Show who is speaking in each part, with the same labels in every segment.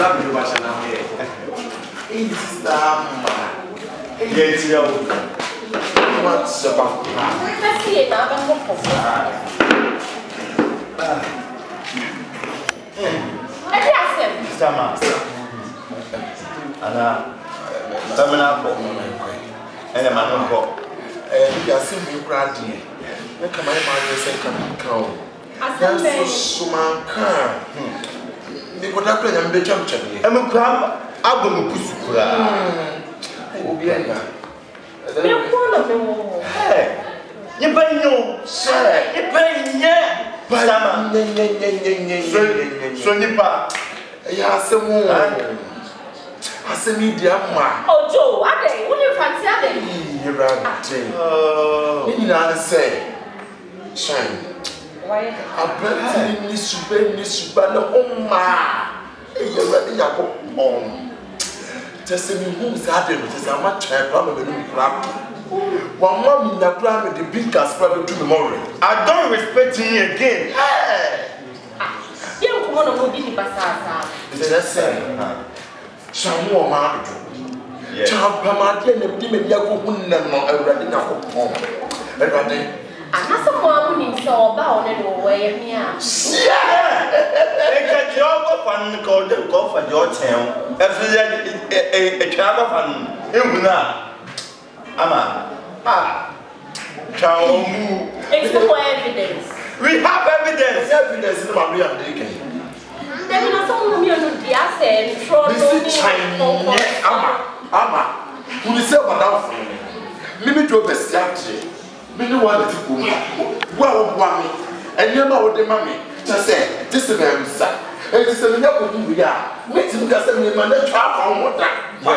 Speaker 1: Grab you back now here. It's yes, yo. What's about?
Speaker 2: Let's see it. I'm going to
Speaker 1: Stama. Ana. Tamina ko. Ene manu ko. You are seeing grady. Na kama e ma yo say kan kan. Asembe suma kan. Ni ko da kwa nyam be twam twam. Em kwa agbomu pusukura. Obi anga.
Speaker 2: Me ko na me wo.
Speaker 1: Hey. Nyipanyo. Sir. Nyipanyo. Stama. So nipa. Ya asemu. Asemi dia ma.
Speaker 2: Ojo, ade, woni fancy ade.
Speaker 1: Irate. Ni na say. Shine.
Speaker 2: Why?
Speaker 1: Abeti ni super no umma. Irate yakopon. Tese mi hu sa ade no tese ama try problem be no crap. One mom in the plan with the big gas problem to memory. I don't respect you again.
Speaker 2: You come on go di pasasa.
Speaker 1: It's say. Shamu o ma do. Champa ma de na bi me dia ko hunna no awurade na ko pon. Awurade.
Speaker 2: Anasa mo amu ni so ba o ne no we ye mi a.
Speaker 1: E ka jogo fan ko de ko fa jo chen. E fi e twa ba fan. Ehuna. Ama. Chaomu.
Speaker 2: It's no evidence.
Speaker 1: We have evidence. Evidence in my real day.
Speaker 2: There is some woman who dia say throw no.
Speaker 1: Ama. Who is say madam for me? Me do best yatre. Me no want to go. Wa me. Enyama wo de ma me. Just say this is them sir. E dis say me na ko du ya. Me ti ga say me ma na twa fa wo da. Ba.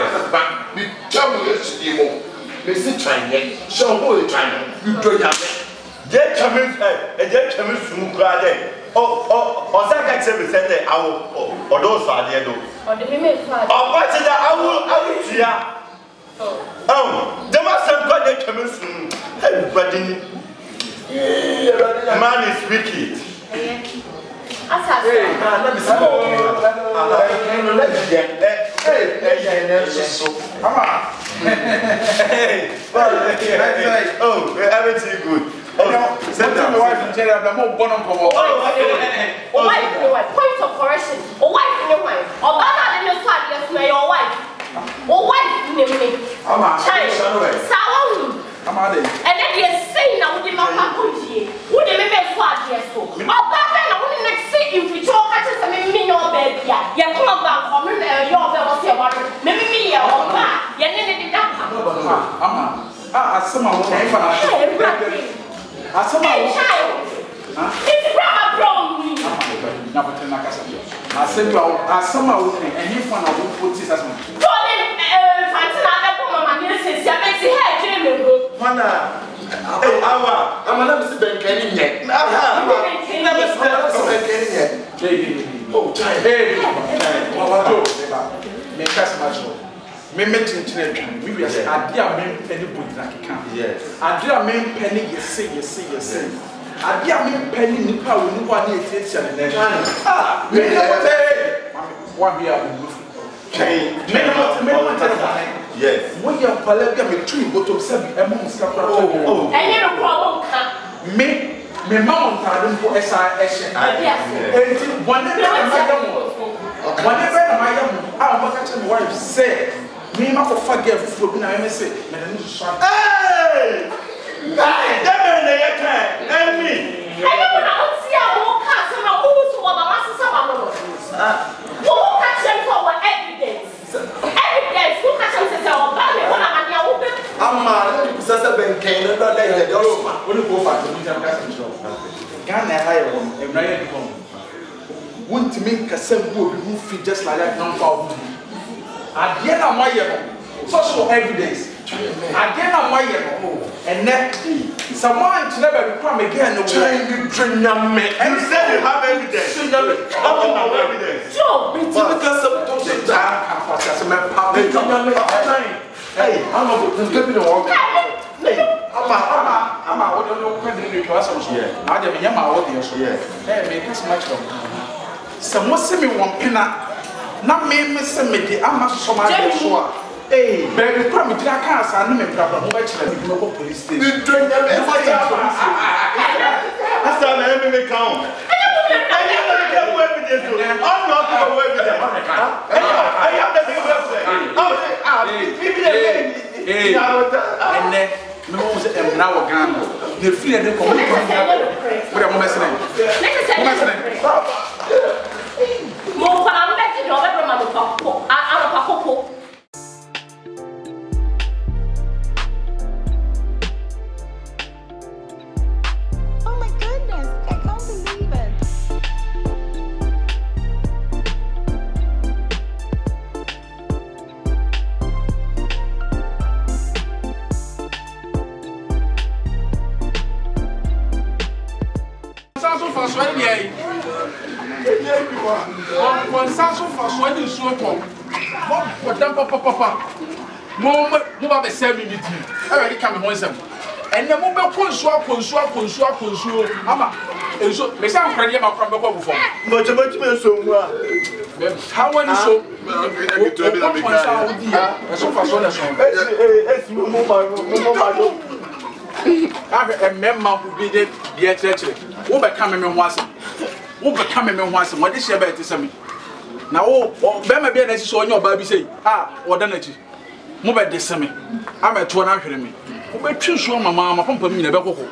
Speaker 1: Me twa mo yesi mo. Me si trying. Show who you trying. You do ya. Je chame sumu kra de. Osaka tell say that I will odo so ade do.
Speaker 2: O de me fa.
Speaker 1: O pa ti da I will tia. The master God de chame sumu. Everybody. Man is wicked.
Speaker 2: Asa.
Speaker 1: Let me see. Come on. Oh, everything good. Oh, send my wife and tell her I'm more born on cover.
Speaker 2: Wife, point of correction. O wife, no wife. O baba de no swag, yes, your wife. O wife, me. Sawa. And then you say now with the mama country. Would the member swag, yes, so. O baba na wouldn't next say if we talk at us, me no baby. Ya come back from your bell, say what? Maybe me or ba. Ya need that.
Speaker 3: Some of them.
Speaker 2: Hey, child. It's grandma from me.
Speaker 3: I said, well, somehow, and you found out who put this as well.
Speaker 2: Call him, Fantina, Mama, you say, I bet he had Jimmy.
Speaker 1: Mana, I'm a little bit getting yet. Oh,
Speaker 3: make us much. Me mention children, we will say, I dear men penny boys like a camp.
Speaker 1: Yes.
Speaker 3: I dear men penny, you say. I dear men penny nipa will no one is and then. One year in roof.
Speaker 1: Yes.
Speaker 3: When you are Palabia, me tree, go to seven among scapper.
Speaker 2: Oh, and you no problem.
Speaker 3: Me mom pardon for SIS. And whenever I catch my wife say, me ma for forget for na me say, me dey need to
Speaker 1: hey! That man dey can. And me.
Speaker 2: I don't want to see a whole cast and a whole so about master sama. Who catch them for evidence? Evidence. Who catch them say o ba me wona mania wo be.
Speaker 1: Amma, let me say ben kan no dey dey o ma.
Speaker 3: When you go for the meeting catch them. Ghana hire one, e na dey come. Want to make a simple who feel just like that non foul. At the end of my year, social evidence. At the end of my year, and then someone to never come again.
Speaker 1: You said you have evidence.
Speaker 2: Evidence. Joe,
Speaker 1: because of hey, I'm not going to give you the work.
Speaker 3: I'm what you know, I didn't know what you said. Hey, make us much of some more semi one pinna. na me se me de ama so ma de so a eh baby kwa me tira ka asa na me pra mo ba kire me go police station
Speaker 1: ni donya me
Speaker 4: asa na me count I'm not going to work with them. I have the same website.
Speaker 3: And then, no one said, I'm now a gun. The fear they come with a woman's name.
Speaker 2: More I'm better to over my papa. I'm a papa.
Speaker 5: Oh my goodness, I can't believe it.
Speaker 3: Consensus for sweating so pop. What papa. Mama, you have a semi meeting. I already come home. And the mobile consuo. Ama, and so, Miss Anthony, my from the before.
Speaker 4: Much so.
Speaker 3: How many so? So far, so a member who be the church. Who become a man once? Who become a man once? What is your bet to me? Now, Bema be an issue on your baby say, what done it? Move at this semi. I'm at 200 me. Who bet you so my mamma pump me in a better.